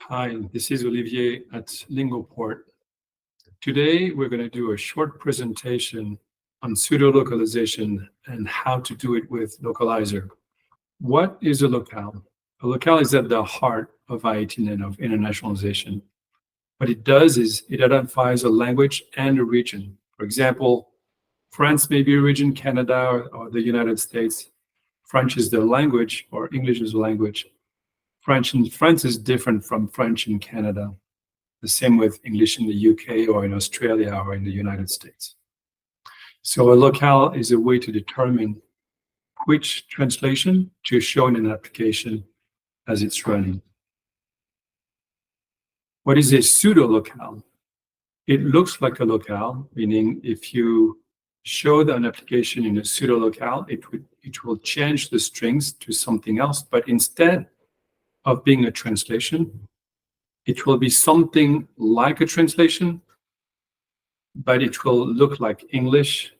Hi, this is Olivier at Lingoport. Today, we're going to do a short presentation on pseudo-localization and how to do it with Localyzer. What is a locale? A locale is at the heart of IATN and of internationalization. What it does is it identifies a language and a region. For example, France may be a region, Canada or the United States. French is the language, or English is the language. French in France is different from French in Canada. The same with English in the UK or in Australia or in the United States. So a locale is a way to determine which translation to show in an application as it's running. What is a pseudo-locale? It looks like a locale, meaning if you show an application in a pseudo-locale, it will change the strings to something else, but instead of being a translation, it will be something like a translation, but it will look like English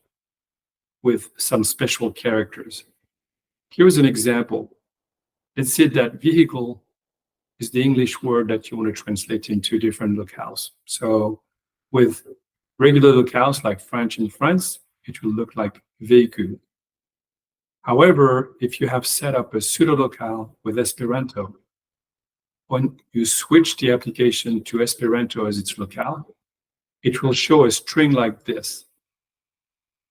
with some special characters. Here's an example. Let's say that vehicle is the English word that you want to translate into different locales. So with regular locales like French in France, it will look like véhicule. However, if you have set up a pseudo-locale with Esperanto, when you switch the application to Esperanto as its locale, it will show a string like this.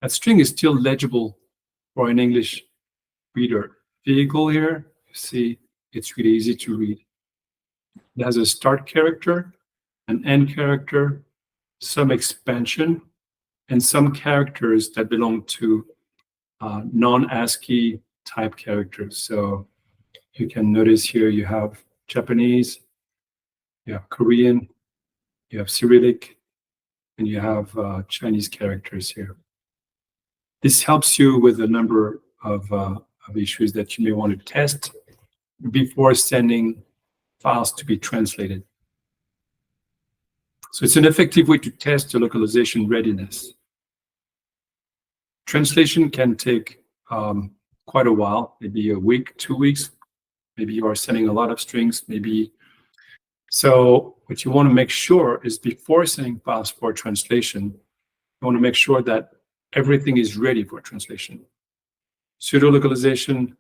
That string is still legible for an English reader. Vehicle here, you see, it's really easy to read. It has a start character, an end character, some expansion, and some characters that belong to non-ASCII type characters. So you can notice here you have Japanese, you have Korean, you have Cyrillic, and you have Chinese characters here. This helps you with a number of issues that you may want to test before sending files to be translated. So it's an effective way to test the localization readiness. Translation can take quite a while, maybe a week, 2 weeks. Maybe you are sending a lot of strings, maybe. So what you want to make sure is before sending files for translation, you want to make sure that everything is ready for translation. Pseudo-localization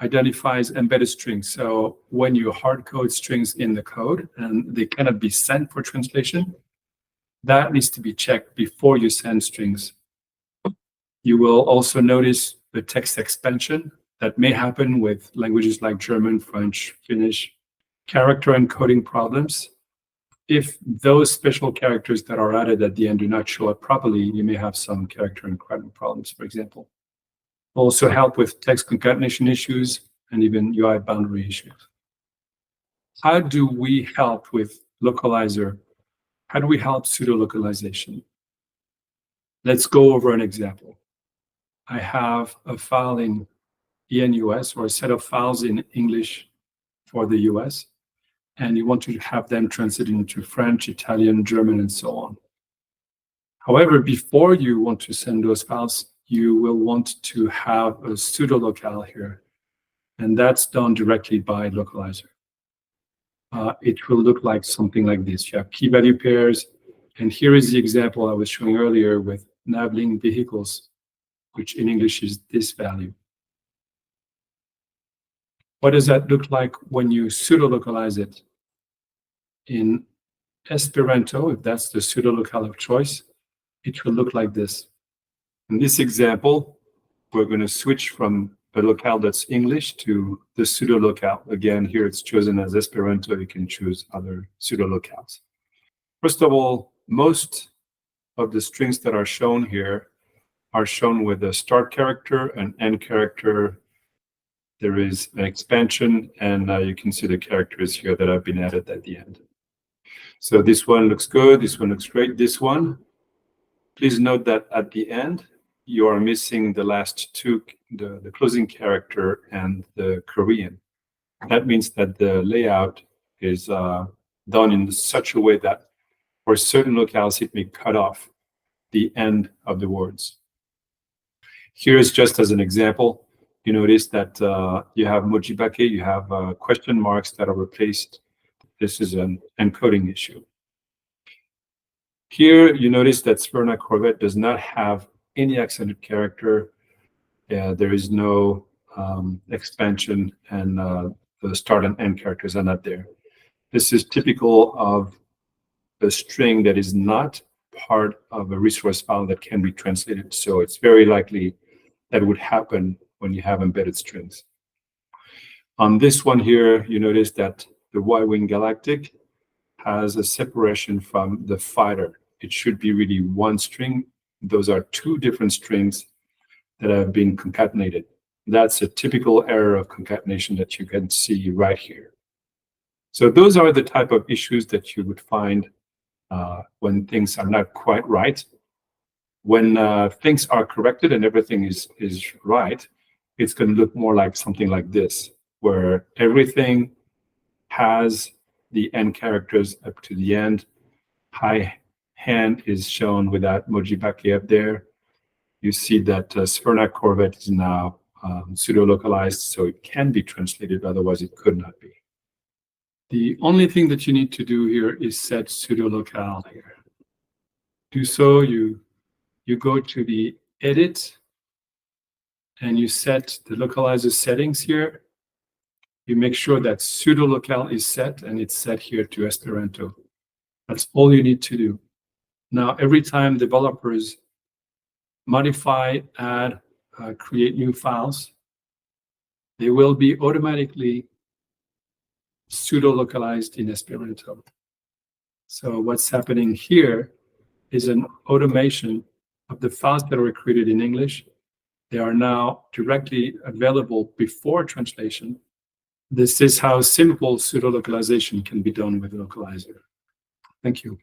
identifies embedded strings. So when you hard code strings in the code and they cannot be sent for translation, that needs to be checked before you send strings. You will also notice the text expansion that may happen with languages like German, French, Finnish, character encoding problems. If those special characters that are added at the end do not show up properly, you may have some character encoding problems, for example. Also help with text concatenation issues and even UI boundary issues. How do we help with Localyzer? How do we help pseudo-localization? Let's go over an example. I have a file in ENUS, or a set of files in English for the US, and you want to have them translated into French, Italian, German, and so on. However, before you want to send those files, you will want to have a pseudo-locale here, and that's done directly by Localyzer. It will look like something like this. You have key value pairs, and here is the example I was showing earlier with navling vehicles, which in English is this value. What does that look like when you pseudo-localize it? In Esperanto, if that's the pseudo-locale of choice, it will look like this. In this example, we're going to switch from a locale that's English to the pseudo-locale. Again, here it's chosen as Esperanto. You can choose other pseudo-locales. First of all, most of the strings that are shown here are shown with a start character, an end character. There is an expansion, and you can see the characters here that have been added at the end. So this one looks good. This one looks great. This one, please note that at the end, you are missing the last two, the closing character and the Korean. That means that the layout is done in such a way that for certain locales, it may cut off the end of the words. Here is just as an example. You notice that you have mojibake, you have question marks that are replaced This is an encoding issue. Here, you notice that Sperna Corvette does not have any accented character. There is no expansion, and the start and end characters are not there. This is typical of a string that is not part of a resource file that can be translated. So it's very likely that would happen when you have embedded strings. On this one here, you notice that the Y-Wing Galactic has a separation from the fighter. It should be really one string. Those are two different strings that have been concatenated. That's a typical error of concatenation that you can see right here. So those are the type of issues that you would find when things are not quite right. When things are corrected and everything is right, it's going to look more like something like this, where everything has the end characters up to the end. High hand is shown without Mojibake up there. You see that Sperna Corvette is now pseudo-localized, so it can be translated, otherwise it could not be. The only thing that you need to do here is set pseudo-locale here. Do so, you go to the edit, and you set the localizer settings here. You make sure that pseudo-locale is set, and it's set here to Esperanto. That's all you need to do. Now, every time developers modify, add, create new files, they will be automatically pseudo-localized in Esperanto. So what's happening here is an automation of the files that were created in English. They are now directly available before translation. This is how simple pseudo-localization can be done with Localyzer. Thank you.